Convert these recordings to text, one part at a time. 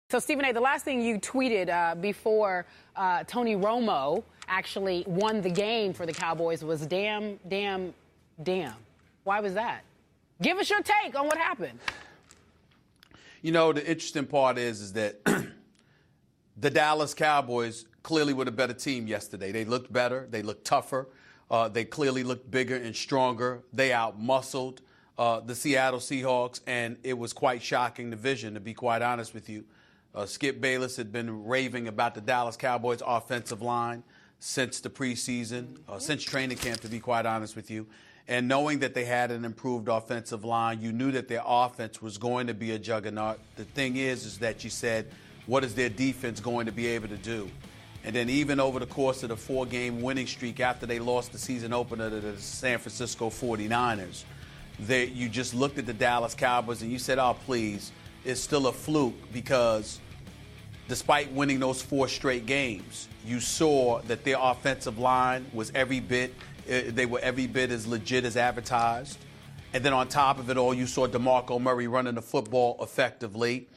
So, Stephen A., the last thing you tweeted before Tony Romo actually won the game for the Cowboys was damn. Why was that? Give us your take on what happened. You know, the interesting part is that the Dallas Cowboys clearly were the better team yesterday. They looked better. They looked tougher. They clearly looked bigger and stronger. They out-muscled the Seattle Seahawks, and it was quite shocking division, to be quite honest with you. Skip Bayless had been raving about the Dallas Cowboys offensive line since the preseason, since training camp, to be quite honest with you. And knowing that they had an improved offensive line, you knew that their offense was going to be a juggernaut. The thing is that you said, what is their defense going to be able to do? And then even over the course of the 4-game winning streak after they lost the season opener to the San Francisco 49ers, you just looked at the Dallas Cowboys and you said, oh, please, it's still a fluke, because despite winning those 4 straight games, you saw that their offensive line was they were every bit as legit as advertised. And then on top of it all, you saw DeMarco Murray running the football effectively.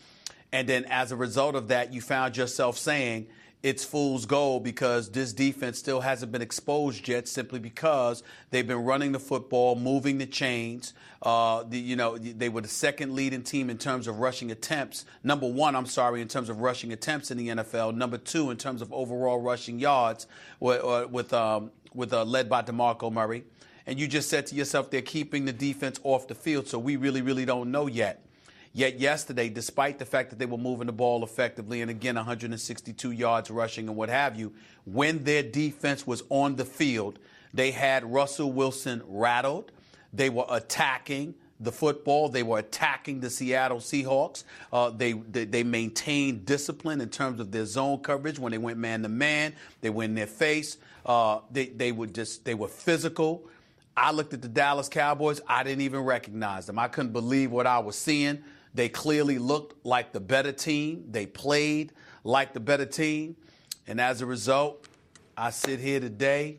And then as a result of that, you found yourself saying it's fool's gold, because this defense still hasn't been exposed yet, simply because they've been running the football, moving the chains. They were the second leading team in terms of rushing attempts. Number 1, in terms of rushing attempts in the NFL. Number 2, in terms of overall rushing yards, led by DeMarco Murray. And you just said to yourself, they're keeping the defense off the field, so we really, really don't know yet. Yet yesterday, despite the fact that they were moving the ball effectively, and again, 162 yards rushing and what have you, when their defense was on the field, they had Russell Wilson rattled. They were attacking the football. They were attacking the Seattle Seahawks. They maintained discipline in terms of their zone coverage. When they went man-to-man, they went in their face. They were physical. I looked at the Dallas Cowboys. I didn't even recognize them. I couldn't believe what I was seeing. They clearly looked like the better team. They played like the better team. And as a result, I sit here today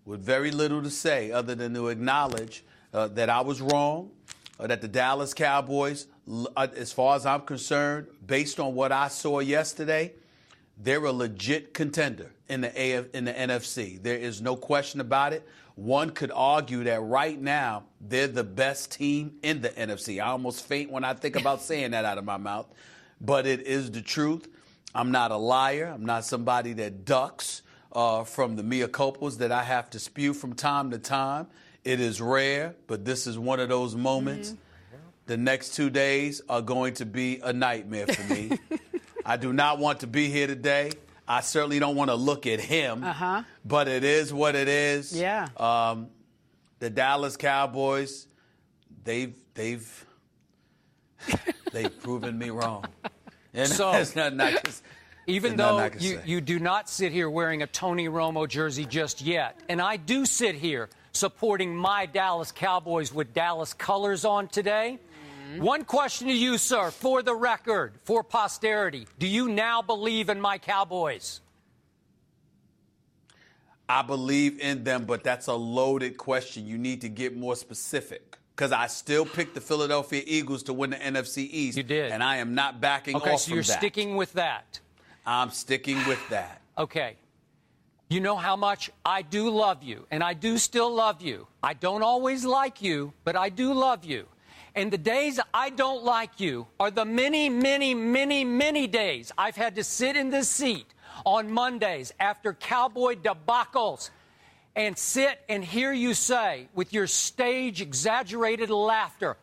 with very little to say other than to acknowledge that I was wrong, that the Dallas Cowboys, as far as I'm concerned, based on what I saw yesterday, they're a legit contender in the NFC. There is no question about it. One could argue that right now they're the best team in the NFC. I almost faint when I think about saying that out of my mouth, but it is the truth. I'm not a liar. I'm not somebody that ducks from the mea culpas that I have to spew from time to time. It is rare, but this is one of those moments. Mm-hmm. The next 2 days are going to be a nightmare for me. I do not want to be here today. I certainly don't want to look at him, but it is what it is. Yeah. The Dallas Cowboys, they've proven me wrong. And So, even though you do not sit here wearing a Tony Romo jersey just yet, and I do sit here supporting my Dallas Cowboys with Dallas colors on today. One question to you, sir, for the record, for posterity. Do you now believe in my Cowboys? I believe in them, but that's a loaded question. You need to get more specific, because I still picked the Philadelphia Eagles to win the NFC East. You did. And I am not backing off from that. Okay, so you're sticking with that. I'm sticking with that. Okay. You know how much I do love you, and I do still love you. I don't always like you, but I do love you. And the days I don't like you are the many, many, many, many days I've had to sit in this seat on Mondays after Cowboy debacles and sit and hear you say, with your stage exaggerated laughter,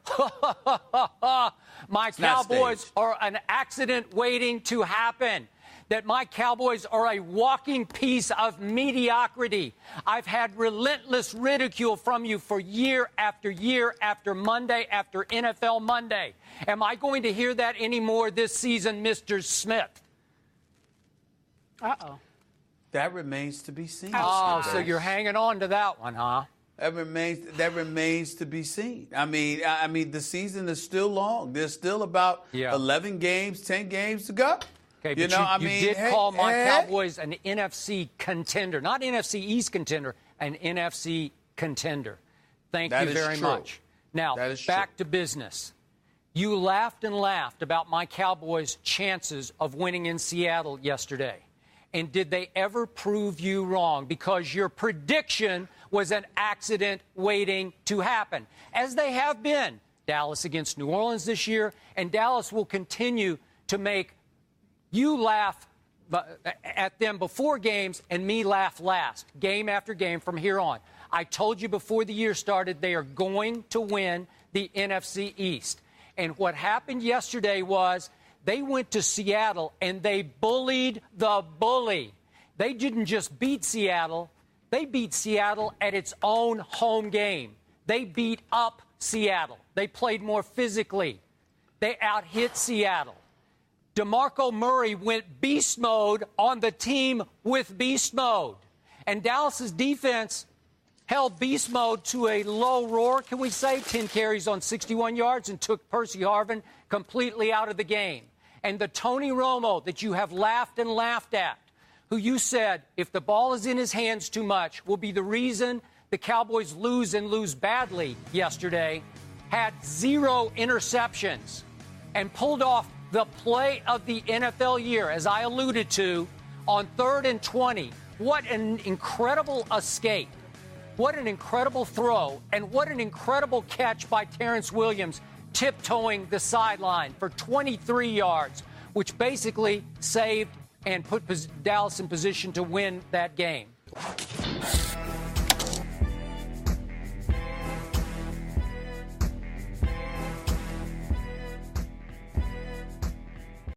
my Cowboys are an accident waiting to happen. That my Cowboys are a walking piece of mediocrity. I've had relentless ridicule from you for year after year after Monday after NFL Monday. Am I going to hear that anymore this season, Mr. Smith? Uh-oh. That remains to be seen. Oh, so you're hanging on to that one, huh? That remains to be seen. I mean, the season is still long. There's still about 11 games, 10 games to go. Okay, but you did call my Cowboys an NFC contender. Not NFC East contender, an NFC contender. Thank you very much. Now, back to business. You laughed and laughed about my Cowboys' chances of winning in Seattle yesterday. And did they ever prove you wrong? Because your prediction was an accident waiting to happen, as they have been. Dallas against New Orleans this year, and Dallas will continue to make you laugh at them before games and me laugh last, game after game from here on. I told you before the year started they are going to win the NFC East. And what happened yesterday was they went to Seattle and they bullied the bully. They didn't just beat Seattle. They beat Seattle at its own home game. They beat up Seattle. They played more physically. They out-hit Seattle. DeMarco Murray went beast mode on the team with beast mode. And Dallas's defense held beast mode to a low roar, can we say, 10 carries on 61 yards, and took Percy Harvin completely out of the game. And the Tony Romo that you have laughed and laughed at, who you said, if the ball is in his hands too much, will be the reason the Cowboys lose and lose badly yesterday, had 0 interceptions and pulled off the play of the NFL year, as I alluded to, on 3rd and 20. What an incredible escape. What an incredible throw, and what an incredible catch by Terrence Williams, tiptoeing the sideline for 23 yards, which basically saved and put Dallas in position to win that game.